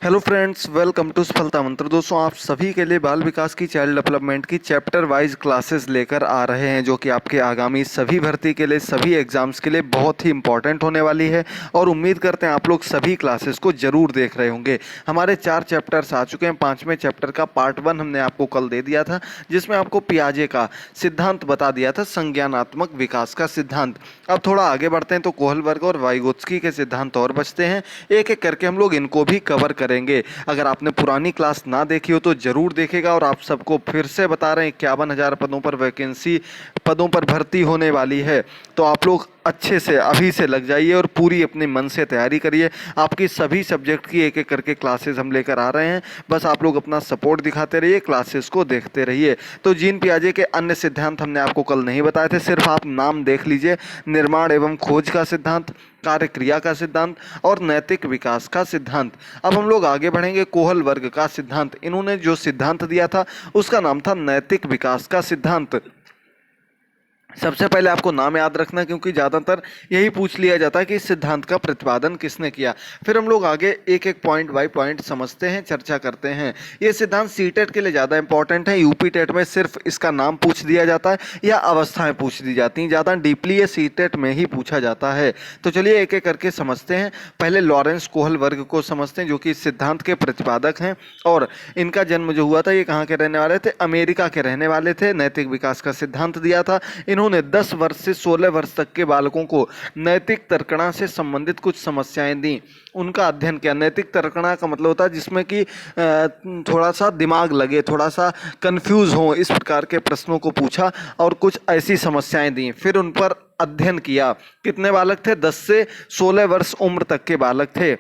Hello friends, welcome to सफलता मंत्र। दोस्तों, आप सभी के लिए बाल विकास की चाइल्ड डेवलपमेंट की चैप्टर वाइज क्लासेस लेकर आ रहे हैं, जो कि आपके आगामी सभी भर्ती के लिए, सभी एग्जाम्स के लिए बहुत ही इंपॉर्टेंट होने वाली है। और उम्मीद करते हैं आप लोग सभी क्लासेस को जरूर देख रहे होंगे। हमारे 4 चैप्टर्स आ चुके हैं। 5वें चैप्टर का पार्ट 1 हमने आपको कल दे दिया था, जिसमें आपको पियाजे का सिद्धांत बता दिया था, संज्ञानात्मक विकास का सिद्धांत। अब थोड़ा आगे बढ़ते हैं तो कोहलबर्ग और वाइगोत्स्की के सिद्धांत और बचते हैं। एक एक करके हम लोग इनको भी कवर करेंगे। अगर आपने पुरानी क्लास ना देखी हो तो जरूर देखेगा। और आप सबको फिर से बता रहे हैं, 51,000 पदों पर वैकेंसी, पदों पर भर्ती होने वाली है। तो आप लोग अच्छे से अभी से लग जाइए और पूरी अपने मन से तैयारी करिए। आपकी सभी सब्जेक्ट की एक एक करके क्लासेस हम लेकर आ रहे हैं। बस आप लोग अपना सपोर्ट दिखाते रहिए, क्लासेस को देखते रहिए। तो जीन पियाजे के अन्य सिद्धांत हमने आपको कल नहीं बताए थे, सिर्फ आप नाम देख लीजिए। निर्माण एवं खोज का सिद्धांत, कार्य क्रिया का सिद्धांत और नैतिक विकास का सिद्धांत। अब हम लोग आगे बढ़ेंगे। कोहलबर्ग का सिद्धांत, इन्होंने जो सिद्धांत दिया था उसका नाम था नैतिक विकास का सिद्धांत। सबसे पहले आपको नाम याद रखना, क्योंकि ज़्यादातर यही पूछ लिया जाता है कि इस सिद्धांत का प्रतिपादन किसने किया। फिर हम लोग आगे एक एक पॉइंट बाय पॉइंट समझते हैं, चर्चा करते हैं। ये सिद्धांत सीटेट के लिए ज़्यादा इंपॉर्टेंट है। यूपी टेट में सिर्फ इसका नाम पूछ दिया जाता है या अवस्थाएं पूछ दी जाती हैं, ज़्यादा डीपली ये सीटेट में ही पूछा जाता है। तो चलिए एक एक करके समझते हैं। पहले लॉरेंस कोहलबर्ग को समझते हैं, जो कि इस सिद्धांत के प्रतिपादक हैं। और इनका जन्म जो हुआ था, ये कहाँ के रहने वाले थे? अमेरिका के रहने वाले थे। नैतिक विकास का सिद्धांत दिया था इन्होंने। 10 वर्ष से 16 वर्ष तक के बालकों को नैतिक तर्कणा से संबंधित कुछ समस्याएं दी, उनका अध्ययन किया। नैतिक तर्कणा का मतलब होता है जिसमें कि थोड़ा सा दिमाग लगे, थोड़ा सा कंफ्यूज हो, इस प्रकार के प्रश्नों को पूछा और कुछ ऐसी समस्याएं दी। फिर उन पर अध्ययन किया। कितने बालक थे? 10 से 16 वर्ष उम्र तक के बालक थे।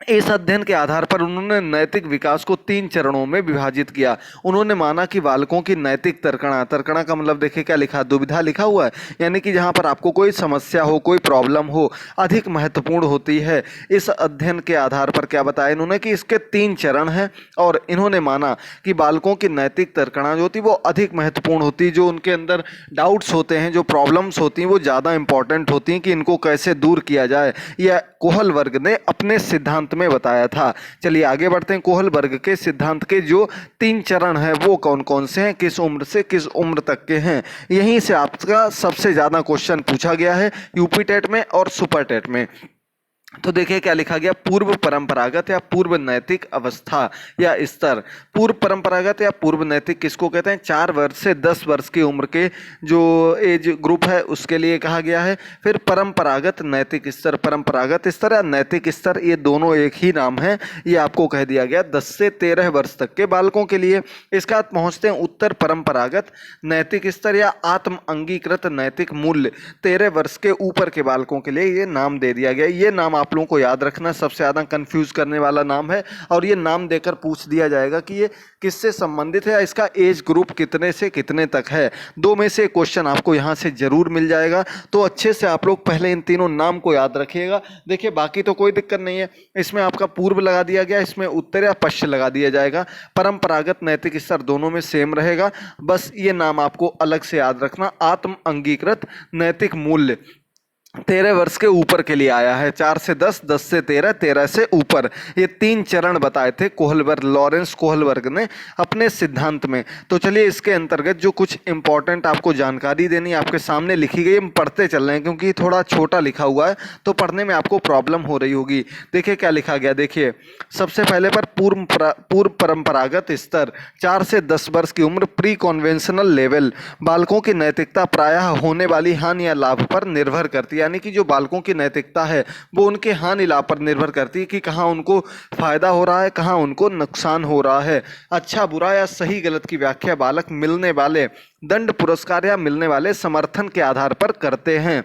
इस अध्ययन के आधार पर उन्होंने नैतिक विकास को 3 चरणों में विभाजित किया। उन्होंने माना कि बालकों की नैतिक तर्कणा, तर्कणा का मतलब देखिए क्या लिखा, दुविधा लिखा हुआ है, यानी कि जहां पर आपको कोई समस्या हो, कोई प्रॉब्लम हो, अधिक महत्वपूर्ण होती है। इस अध्ययन के आधार पर क्या बताया इन्होंने कि इसके 3 चरण हैं। और इन्होंने माना कि बालकों की नैतिक तर्कणा जो होती है वो अधिक महत्वपूर्ण होती है। जो उनके अंदर डाउट्स होते हैं, जो प्रॉब्लम्स होती हैं, वो ज़्यादा इंपॉर्टेंट होती हैं कि इनको कैसे दूर किया जाए। यह कोहलबर्ग ने अपने सिद्धांत में बताया था। चलिए आगे बढ़ते हैं। कोहलबर्ग के सिद्धांत के जो 3 चरण हैं वो कौन कौन से हैं, किस उम्र से किस उम्र तक के हैं। यहीं से आपका सबसे ज्यादा क्वेश्चन पूछा गया है यूपी टेट में और सुपर टेट में। तो देखिए क्या लिखा गया, पूर्व परंपरागत या पूर्व नैतिक अवस्था या स्तर। पूर्व परंपरागत या पूर्व नैतिक किसको कहते हैं? 4 वर्ष से 10 वर्ष की उम्र के जो एज ग्रुप है उसके लिए कहा गया है। फिर परंपरागत नैतिक स्तर, परंपरागत स्तर या नैतिक स्तर, ये दोनों एक ही नाम है। ये आपको कह दिया गया 10 से 13 वर्ष तक के बालकों के लिए। इसके बाद पहुंचते हैं उत्तर परंपरागत नैतिक स्तर या आत्म अंगीकृत नैतिक मूल्य। 13 वर्ष के ऊपर के बालकों के लिए ये नाम दे दिया गया। ये नाम आप लोगों को याद रखना, सबसे ज्यादा कंफ्यूज करने वाला नाम है। और ये नाम देकर पूछ दिया जाएगा कि ये किससे संबंधित है, इसका एज ग्रुप कितने से कितने तक है। 2 में से क्वेश्चन आपको यहां से जरूर मिल जाएगा। तो अच्छे से आप लोग पहले इन तीनों नाम को याद रखिएगा। देखिए बाकी तो कोई दिक्कत नहीं है, इसमें आपका पूर्व लगा दिया गया, इसमें उत्तर या पश्चिम लगा दिया जाएगा। परंपरागत नैतिक स्तर दोनों में सेम रहेगा, बस ये नाम आपको अलग से याद रखना। आत्म अंगीकृत नैतिक मूल्य 13 वर्ष के ऊपर के लिए आया है। 4 से 10, 10 से 13, 13 से ऊपर। ये 3 चरण बताए थे कोहलबर्ग, लॉरेंस कोहलबर्ग ने अपने सिद्धांत में। तो चलिए इसके अंतर्गत जो कुछ इंपॉर्टेंट आपको जानकारी देनी आपके सामने लिखी गई, हम पढ़ते चल रहे हैं क्योंकि थोड़ा छोटा लिखा हुआ है तो पढ़ने में आपको प्रॉब्लम हो रही होगी। देखिए क्या लिखा गया, देखिए सबसे पहले पर पूर्व परंपरागत स्तर 4 से 10 वर्ष की उम्र, प्री कॉन्वेंशनल लेवल। बालकों की नैतिकता प्रायः होने वाली हानि या लाभ पर निर्भर करती है, यानी कि जो बालकों की नैतिकता है वो उनके हानि लाभ पर निर्भर करती है कि कहाँ उनको फायदा हो रहा है, कहाँ उनको नुकसान हो रहा है। अच्छा बुरा या सही गलत की व्याख्या बालक मिलने वाले दंड, पुरस्कार या मिलने वाले समर्थन के आधार पर करते हैं।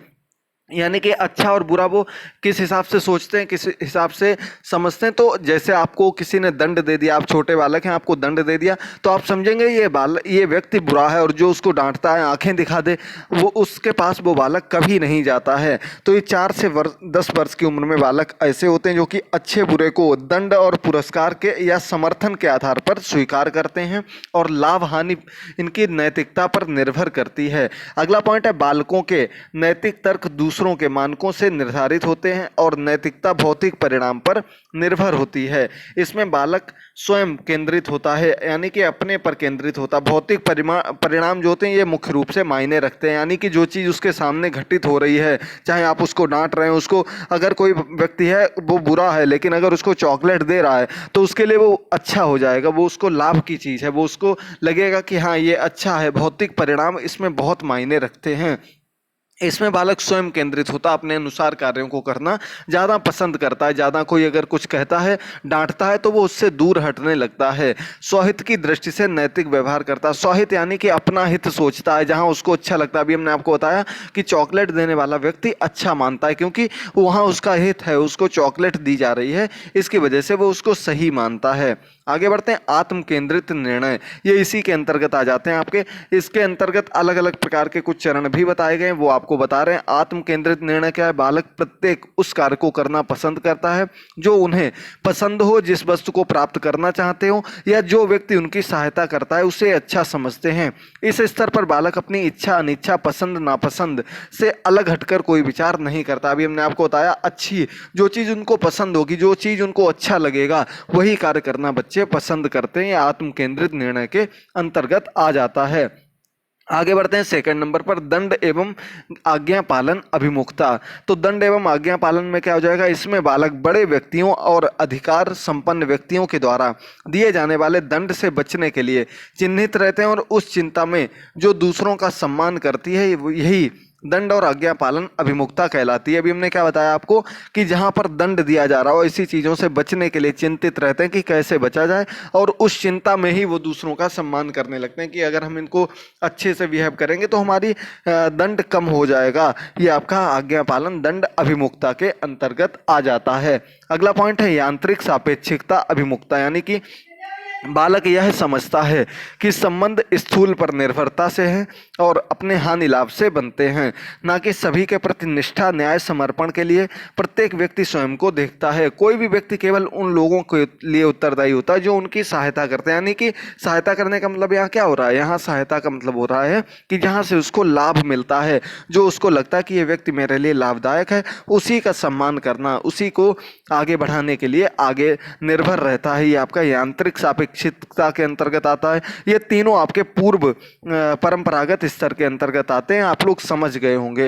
यानी कि अच्छा और बुरा वो किस हिसाब से सोचते हैं, किस हिसाब से समझते हैं। तो जैसे आपको किसी ने दंड दे दिया, आप छोटे बालक हैं, आपको दंड दे दिया, तो आप समझेंगे ये व्यक्ति बुरा है। और जो उसको डांटता है, आंखें दिखा दे, वो उसके पास वो बालक कभी नहीं जाता है। तो ये 4 से 10 वर्ष की उम्र में बालक ऐसे होते हैं जो कि अच्छे बुरे को दंड और पुरस्कार के या समर्थन के आधार पर स्वीकार करते हैं, और लाभ हानि इनकी नैतिकता पर निर्भर करती है। अगला पॉइंट है बालकों के नैतिक तर्क दूसरे दूसरों के मानकों से निर्धारित होते हैं और नैतिकता भौतिक परिणाम पर निर्भर होती है। इसमें बालक स्वयं केंद्रित होता है, यानी कि अपने पर केंद्रित होता है। भौतिक परिणाम जो होते हैं ये मुख्य रूप से मायने रखते हैं, यानी कि जो चीज़ उसके सामने घटित हो रही है, चाहे आप उसको डांट रहे हैं, उसको अगर कोई व्यक्ति है वो बुरा है लेकिन अगर उसको चॉकलेट दे रहा है तो उसके लिए वो अच्छा हो जाएगा, वो उसको लाभ की चीज़ है, वो उसको लगेगा कि हाँ ये अच्छा है। भौतिक परिणाम इसमें बहुत मायने रखते हैं। इसमें बालक स्वयं केंद्रित होता, अपने अनुसार कार्यों को करना ज़्यादा पसंद करता है। ज़्यादा कोई अगर कुछ कहता है, डांटता है तो वो उससे दूर हटने लगता है। स्वहित की दृष्टि से नैतिक व्यवहार करता है। स्वहित यानी कि अपना हित सोचता है, जहाँ उसको अच्छा लगता है। अभी हमने आपको बताया कि चॉकलेट देने वाला व्यक्ति अच्छा मानता है क्योंकि वहाँ उसका हित है, उसको चॉकलेट दी जा रही है, इसकी वजह से वो उसको सही मानता है। आगे बढ़ते हैं, आत्म केंद्रित निर्णय, ये इसी के अंतर्गत आ जाते हैं आपके। इसके अंतर्गत अलग अलग प्रकार के कुछ चरण भी बताए गए हैं, वो आपको बता रहे हैं। आत्म केंद्रित निर्णय क्या है? बालक प्रत्येक उस कार्य को करना पसंद करता है जो उन्हें पसंद हो, जिस वस्तु को प्राप्त करना चाहते हो या जो व्यक्ति उनकी सहायता करता है उसे अच्छा समझते हैं। इस स्तर पर बालक अपनी इच्छा अनिच्छा, पसंद नापसंद से अलग हटकर कोई विचार नहीं करता। अभी हमने आपको बताया, अच्छी जो चीज़ उनको पसंद होगी, जो चीज़ उनको अच्छा लगेगा वही कार्य करना बच्चे पसंद करते हैं। आत्म केंद्रित निर्णय के अंतर्गत आ जाता है। आगे बढ़ते हैं सेकंड नंबर पर, दंड एवं आज्ञा पालन अभिमुखता। तो दंड एवं आज्ञा पालन में क्या हो जाएगा? इसमें बालक बड़े व्यक्तियों और अधिकार संपन्न व्यक्तियों के द्वारा दिए जाने वाले दंड से बचने के लिए चिन्हित रहते हैं और उस चिंता में जो दूसरों का सम्मान करती है यही दंड और आज्ञा पालन अभिमुखता कहलाती है। अभी हमने क्या बताया आपको कि जहां पर दंड दिया जा रहा हो, ऐसी चीज़ों से बचने के लिए चिंतित रहते हैं कि कैसे बचा जाए, और उस चिंता में ही वो दूसरों का सम्मान करने लगते हैं कि अगर हम इनको अच्छे से बिहेव करेंगे तो हमारी दंड कम हो जाएगा। ये आपका आज्ञा पालन दंड अभिमुखता के अंतर्गत आ जाता है। अगला पॉइंट है यांत्रिक सापेक्षिकता अभिमुखता, यानी कि बालक यह समझता है कि संबंध स्थूल पर निर्भरता से है और अपने हानि लाभ से बनते हैं, ना कि सभी के प्रति निष्ठा न्याय समर्पण के लिए प्रत्येक व्यक्ति स्वयं को देखता है। कोई भी व्यक्ति केवल उन लोगों के लिए उत्तरदायी होता है जो उनकी सहायता करते हैं। यानी कि सहायता करने का मतलब यहाँ क्या हो रहा है? यहाँ सहायता का मतलब हो रहा है कि जहाँ से उसको लाभ मिलता है, जो उसको लगता है कि ये व्यक्ति मेरे लिए लाभदायक है, उसी का सम्मान करना, उसी को आगे बढ़ाने के लिए आगे निर्भर रहता है। ये आपका यांत्रिक सापेक्षिकता के अंतर्गत आता है। ये तीनों आपके पूर्व परंपरागत स्तर के अंतर्गत आते हैं, आप लोग समझ गए होंगे।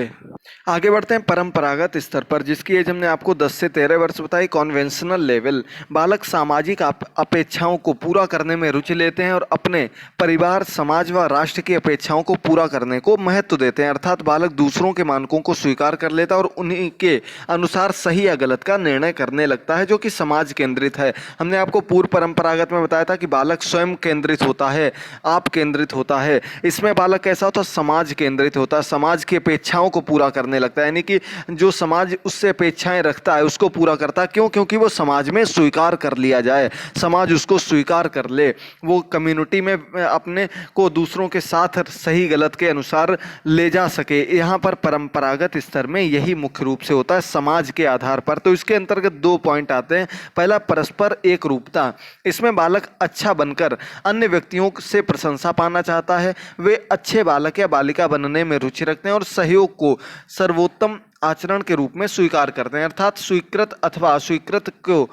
आगे बढ़ते हैं परंपरागत स्तर पर, जिसकी एज हमने आपको 10 से 13 वर्ष बताई। कॉन्वेंशनल लेवल, बालक सामाजिक अपेक्षाओं को पूरा करने में रुचि लेते हैं और अपने परिवार, समाज व राष्ट्र की अपेक्षाओं को पूरा करने को महत्व देते हैं। अर्थात बालक दूसरों के मानकों को स्वीकार कर लेता है और उन्हीं के अनुसार सही या गलत का निर्णय करने लगता है, जो कि समाज केंद्रित है। हमने आपको पूर्व परंपरागत में बताया था कि बालक स्वयं केंद्रित होता है, आप केंद्रित होता है। इसमें बालक कैसा होता है? समाज केंद्रित होता है, समाज की अपेक्षाओं को पूरा करने लगता है, यानी कि जो समाज उससे अपेक्षाएं रखता है उसको पूरा करता है। क्यों? क्योंकि वो समाज में स्वीकार कर लिया जाए, समाज उसको स्वीकार कर ले, वो कम्युनिटी में अपने को दूसरों के साथ सही गलत के अनुसार ले जा सके। यहाँ पर परंपरागत स्तर में यही मुख्य रूप से होता है, समाज के आधार पर। तो इसके अंतर्गत 2 पॉइंट आते हैं। पहला, परस्पर एक रूपता। इसमें बालक अच्छा बनकर अन्य व्यक्तियों से प्रशंसा पाना चाहता है, वे अच्छे बालक या बालिका बनने में रुचि रखते हैं और सहयोग को सर्वोत्तम आचरण के रूप में स्वीकार करते हैं। अर्थात स्वीकृत अथवा अस्वीकृत को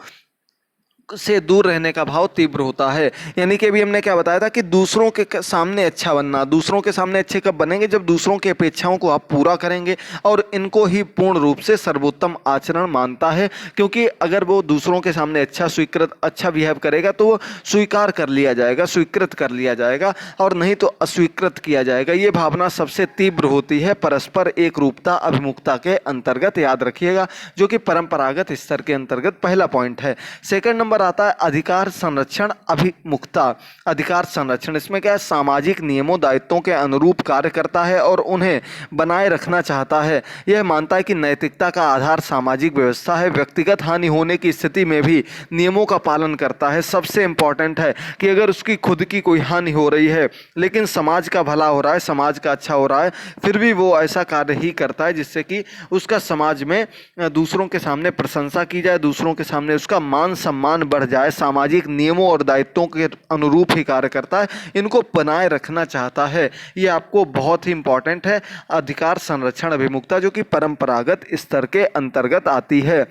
से दूर रहने का भाव तीव्र होता है। यानी कि अभी हमने क्या बताया था कि दूसरों के सामने अच्छा बनना, दूसरों के सामने अच्छे कब बनेंगे? जब दूसरों की अपेक्षाओं को आप पूरा करेंगे और इनको ही पूर्ण रूप से सर्वोत्तम आचरण मानता है। क्योंकि अगर वो दूसरों के सामने अच्छा बिहेव करेगा तो वो स्वीकार कर लिया जाएगा, स्वीकृत कर लिया जाएगा, और नहीं तो अस्वीकृत किया जाएगा। ये भावना सबसे तीव्र होती है परस्पर एक रूपता अभिमुखता के अंतर्गत, याद रखिएगा, जो कि परंपरागत स्तर के अंतर्गत पहला पॉइंट है। सेकंड नंबर आता है अधिकार संरक्षण अभिमुखता। अधिकार संरक्षण, इसमें क्या है? सामाजिक नियमों दायित्वों के अनुरूप कार्य करता है और उन्हें बनाए रखना चाहता है। यह मानता है कि नैतिकता का आधार सामाजिक व्यवस्था है। व्यक्तिगत हानि होने की स्थिति में भी नियमों का पालन करता है। सबसे इंपॉर्टेंट है कि अगर उसकी खुद की कोई हानि हो रही है लेकिन समाज का भला हो रहा है, समाज का अच्छा हो रहा है, फिर भी वो ऐसा कार्य ही करता है जिससे कि उसका समाज में दूसरों के सामने प्रशंसा की जाए, दूसरों के सामने उसका मान सम्मान बढ़ जाए, सामाजिक नियमों और दायित्वों के अनुरूप ही कार्य करता है, इनको बनाए रखना चाहता है। ये आपको बहुत ही इंपॉर्टेंट है। अधिकार संरक्षण अभिमुखता जो कि परंपरागत स्तर के अंतर्गत आती है।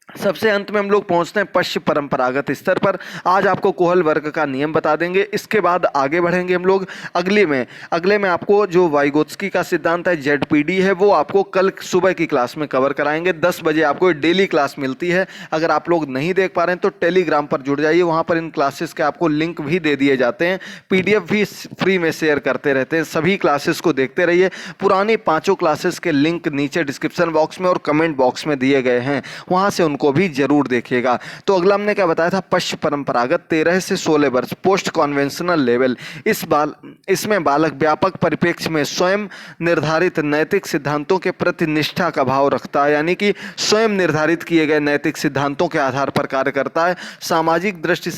सबसे अंत में हम लोग पहुंचते हैं पश्च परंपरागत स्तर पर। आज आपको कोहल वर्ग का नियम बता देंगे, इसके बाद आगे बढ़ेंगे हम लोग अगले में आपको जो वाइगोत्स्की का सिद्धांत है, जेडपीडी है, वो आपको कल सुबह की क्लास में कवर कराएंगे। 10 बजे आपको डेली क्लास मिलती है। अगर आप लोग नहीं देख पा रहे हैं तो टेलीग्राम पर जुड़ जाइए, वहां पर इन क्लासेस के आपको लिंक भी दे दिए जाते हैं, पीडीएफ भी फ्री में शेयर करते रहते हैं। सभी क्लासेस को देखते रहिए। पुरानी 5 क्लासेस के लिंक नीचे डिस्क्रिप्शन बॉक्स में और कमेंट बॉक्स में दिए गए हैं, वहां से को भी जरूर देखिएगा। तो अगला हमने क्या बताया था, पश्च परंपरागत 13 से 16 वर्ष, पोस्ट कन्वेंशनल लेवल। इसमें बालक व्यापक परिप्रेक्ष्य में स्वयं निर्धारित नैतिक सिद्धांतों के प्रति निष्ठा का भाव रखता है, यानी कि स्वयं निर्धारित किए गए नैतिक सिद्धांतों के आधार पर कार्य करता है। सामाजिक दृष्टि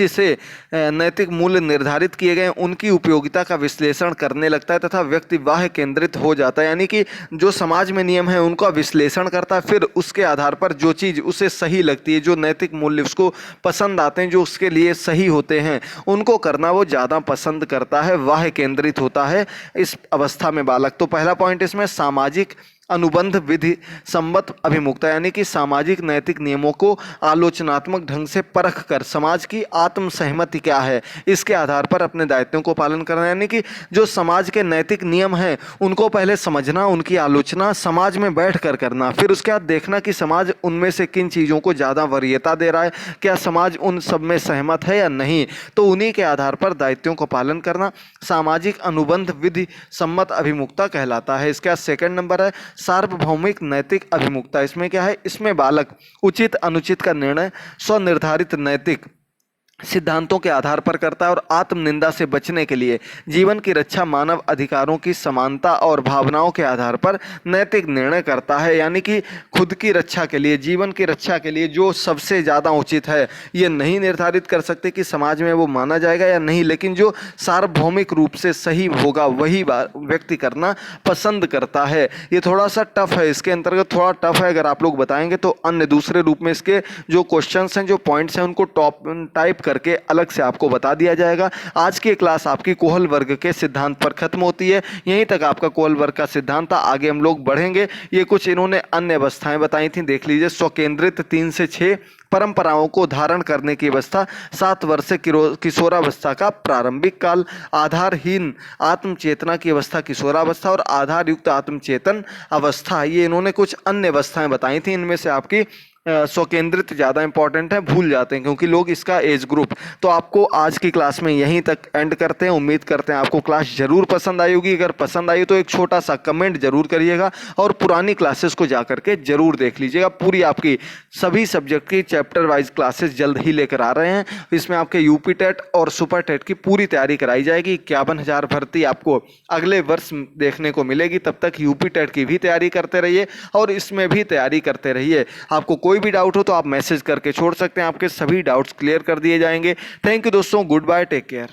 से नैतिक मूल्य निर्धारित किए गए, उनकी उपयोगिता का विश्लेषण करने लगता है तथा व्यक्ति बाह्य केंद्रित हो जाता है, यानी कि जो समाज में नियम है उनका विश्लेषण करता है, फिर उसके आधार पर जो चीज़ उसे सही लगती है, जो नैतिक मूल्य उसको पसंद आते हैं, जो उसके लिए सही होते हैं, उनको करना वो ज़्यादा पसंद करता है, बाह्य केंद्रित होता है इस अवस्था में बालक। तो पहला पॉइंट इसमें सामाजिक अनुबंध विधि सम्मत अभिमुखता, यानी कि सामाजिक नैतिक नियमों को आलोचनात्मक ढंग से परख कर समाज की आत्म सहमति क्या है, इसके आधार पर अपने दायित्वों को पालन करना, यानी कि जो समाज के नैतिक नियम हैं उनको पहले समझना, उनकी आलोचना समाज में बैठ कर करना, फिर उसके बाद देखना कि समाज उनमें से किन चीज़ों को ज़्यादा वरीयता दे रहा है, क्या समाज उन सब में सहमत है या नहीं, तो उन्हीं के आधार पर दायित्वों को पालन करना सामाजिक अनुबंध विधि सम्मत अभिमुखता कहलाता है। इसका सेकंड नंबर है सार्वभौमिक नैतिक अभिमुखता। इसमें क्या है, इसमें बालक उचित अनुचित का निर्णय स्वनिर्धारित नैतिक सिद्धांतों के आधार पर करता है और आत्मनिंदा से बचने के लिए जीवन की रक्षा, मानव अधिकारों की समानता और भावनाओं के आधार पर नैतिक निर्णय करता है, यानी कि खुद की रक्षा के लिए, जीवन की रक्षा के लिए जो सबसे ज़्यादा उचित है, ये नहीं निर्धारित कर सकते कि समाज में वो माना जाएगा या नहीं, लेकिन जो सार्वभौमिक रूप से सही होगा वही व्यक्ति करना पसंद करता है। ये थोड़ा सा टफ है, इसके अंतर्गत थोड़ा टफ है, अगर आप लोग बताएंगे तो अन्य दूसरे रूप में इसके जो क्वेश्चंस हैं, जो पॉइंट्स हैं, उनको टाइप करके अलग से आपको बता दिया जाएगा। आज की क्लास आपकी कोहल वर्ग के सिद्धांत पर खत्म होती है। यहीं तक आपका कोहल वर्ग का सिद्धांत था, आगे हम लोग बढ़ेंगे। ये कुछ इन्होंने अन्य अवस्थाएं बताई थी, देख लीजिए। स्वकेंद्रित 3 से 6 परंपराओं को धारण करने की अवस्था, 7 वर्ष से किशोरावस्था का प्रारंभिक काल, आधारहीन आत्मचेतना की अवस्था किशोरावस्था और आधार युक्त आत्मचेतन अवस्था, ये इन्होंने कुछ अन्य अवस्थाएं बताई थी। इनमें से आपकी स्वकेंद्रित ज़्यादा इंपॉर्टेंट है, भूल जाते हैं क्योंकि लोग इसका एज ग्रुप। तो आपको आज की क्लास में यहीं तक एंड करते हैं। उम्मीद करते हैं आपको क्लास जरूर पसंद आई होगी। अगर पसंद आई तो एक छोटा सा कमेंट जरूर करिएगा और पुरानी क्लासेस को जा करके जरूर देख लीजिएगा। पूरी आपकी सभी सब्जेक्ट की चैप्टर वाइज क्लासेस जल्द ही लेकर आ रहे हैं। इसमें आपके यूपी टेट और सुपर टेट की पूरी तैयारी कराई जाएगी। 51,000 भर्ती आपको अगले वर्ष देखने को मिलेगी। तब तक यूपी टेट की भी तैयारी करते रहिए और इसमें भी तैयारी करते रहिए। आपको कोई भी डाउट हो तो आप मैसेज करके छोड़ सकते हैं, आपके सभी डाउट्स क्लियर कर दिए जाएंगे। थैंक यू दोस्तों, गुड बाय, टेक केयर।